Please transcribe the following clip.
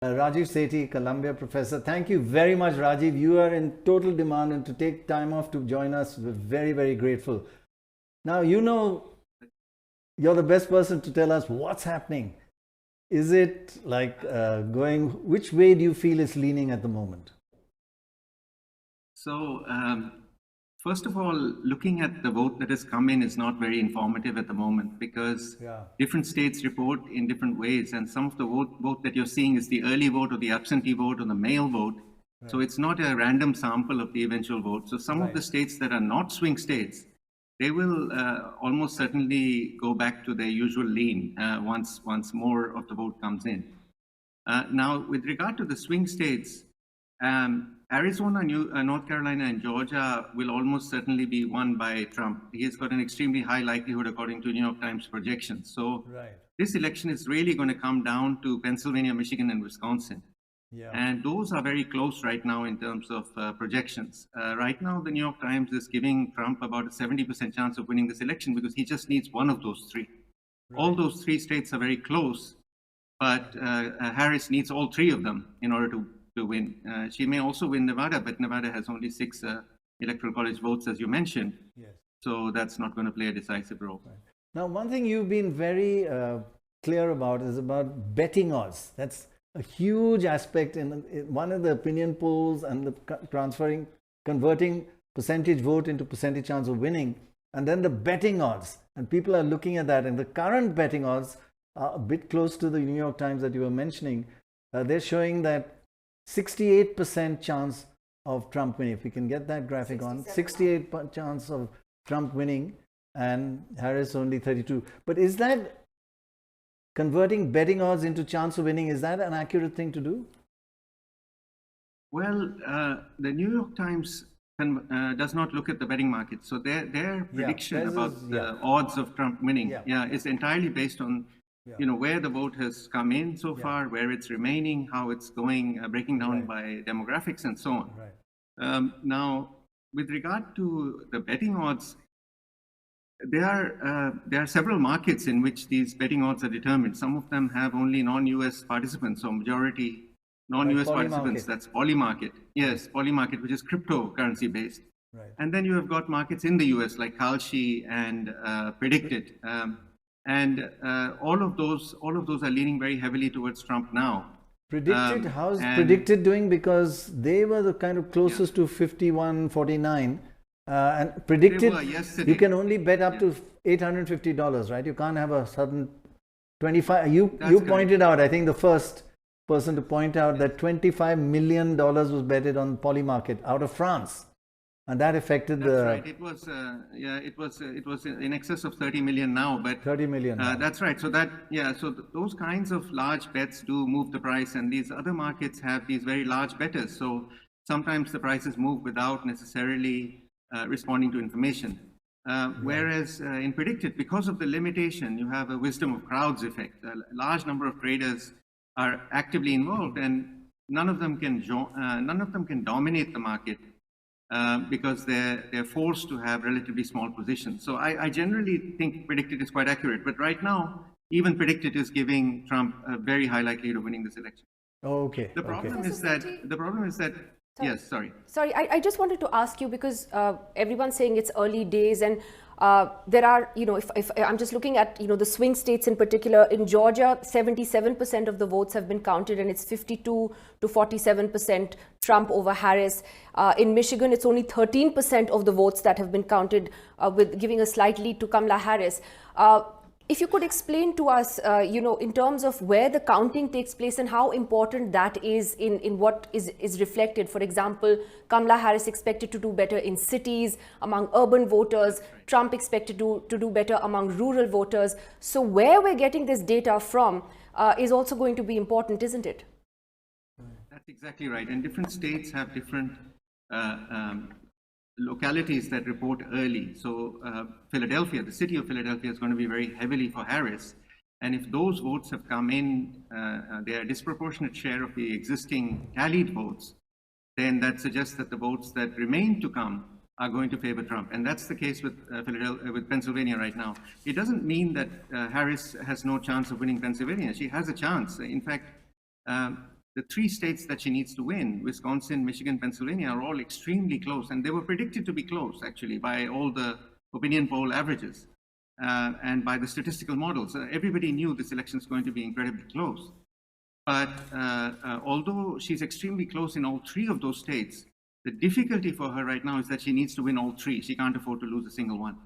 Rajiv Sethi, Columbia professor. Thank you very much, Rajiv. You are in total demand, and to take time off to join us, we're very, very grateful. Now, you're the best person to tell us what's happening. Is it like going, which way do you feel it's leaning at the moment? So, first of all, looking at the vote that has come in is not very informative at the moment because different states report in different ways, and some of the vote that you're seeing is the early vote or the absentee vote or the mail vote. Right. So it's not a random sample of the eventual vote. So some of the states that are not swing states, they will almost certainly go back to their usual lean once more of the vote comes in. Now, with regard to the swing states, Arizona, North Carolina, and Georgia will almost certainly be won by Trump. He has got an extremely high likelihood, according to New York Times projections. So this election is really going to come down to Pennsylvania, Michigan, and Wisconsin. Yeah. And those are very close right now in terms of projections. Right now, the New York Times is giving Trump about a 70% chance of winning this election because he just needs one of those three. Right. All those three states are very close, but Harris needs all three of them in order to win. She may also win Nevada, but Nevada has only 6 electoral college votes, as you mentioned. Yes. So that's not going to play a decisive role. Right. Now, one thing you've been very clear about is about betting odds. That's a huge aspect in one of the opinion polls and the converting percentage vote into percentage chance of winning, and then the betting odds. And people are looking at that, and the current betting odds are a bit close to the New York Times that you were mentioning. They're showing that 68% chance of Trump winning. If we can get that graphic on, 68% chance of Trump winning and Harris only 32. But is that converting betting odds into chance of winning, is that an accurate thing to do? Well, the New York Times does not look at the betting market. So their prediction about the odds of Trump winning is entirely based on where the vote has come in so far, where it's remaining, how it's going, breaking down by demographics and so on. Right. Now, with regard to the betting odds, there are several markets in which these betting odds are determined. Some of them have only non-US participants, so majority non-US participants. That's Polymarket. Yes, Polymarket, which is cryptocurrency based. Right. And then you have got markets in the US like Kalshi and Predicted. And all of those are leaning very heavily towards Trump now. Predicted, how's Predicted doing? Because they were the kind of closest to 51-49. And Predicted, you can only bet up to $850, right? You can't have a sudden 25. You pointed out, I think the first person to point out that $25 million was betted on Polymarket out of France. And that affected that's right. It was it was in excess of 30 million now, but 30 million. That's right. So those kinds of large bets do move the price, and these other markets have these very large bettors. So sometimes the prices move without necessarily responding to information. Whereas in Predicted, because of the limitation, you have a wisdom of crowds effect. A large number of traders are actively involved, and none of them can dominate the market. Because they're forced to have relatively small positions. So I generally think Predicted is quite accurate. But right now, even Predicted is giving Trump a very high likelihood of winning this election. Oh, okay. The problem is that yes, sorry. Sorry, I just wanted to ask you because everyone's saying it's early days, and there are, if I'm just looking at, the swing states in particular, in Georgia, 77% of the votes have been counted, and it's 52 to 47% Trump over Harris. In Michigan, it's only 13% of the votes that have been counted, with giving a slight lead to Kamala Harris. If you could explain to us, in terms of where the counting takes place and how important that is in what is reflected. For example, Kamala Harris expected to do better in cities, among urban voters. Trump expected to do better among rural voters. So where we're getting this data from is also going to be important, isn't it? That's exactly right. And different states have different localities that report early. So Philadelphia, the city of Philadelphia is going to be very heavily for Harris. And if those votes have come in, they're a disproportionate share of the existing tallied votes, then that suggests that the votes that remain to come are going to favor Trump. And that's the case with Pennsylvania right now. It doesn't mean that Harris has no chance of winning Pennsylvania. She has a chance. In fact, the 3 states that she needs to win, Wisconsin, Michigan, Pennsylvania, are all extremely close. And they were predicted to be close, actually, by all the opinion poll averages and by the statistical models. Everybody knew this election is going to be incredibly close. But although she's extremely close in all 3 of those states, the difficulty for her right now is that she needs to win all 3. She can't afford to lose a single one.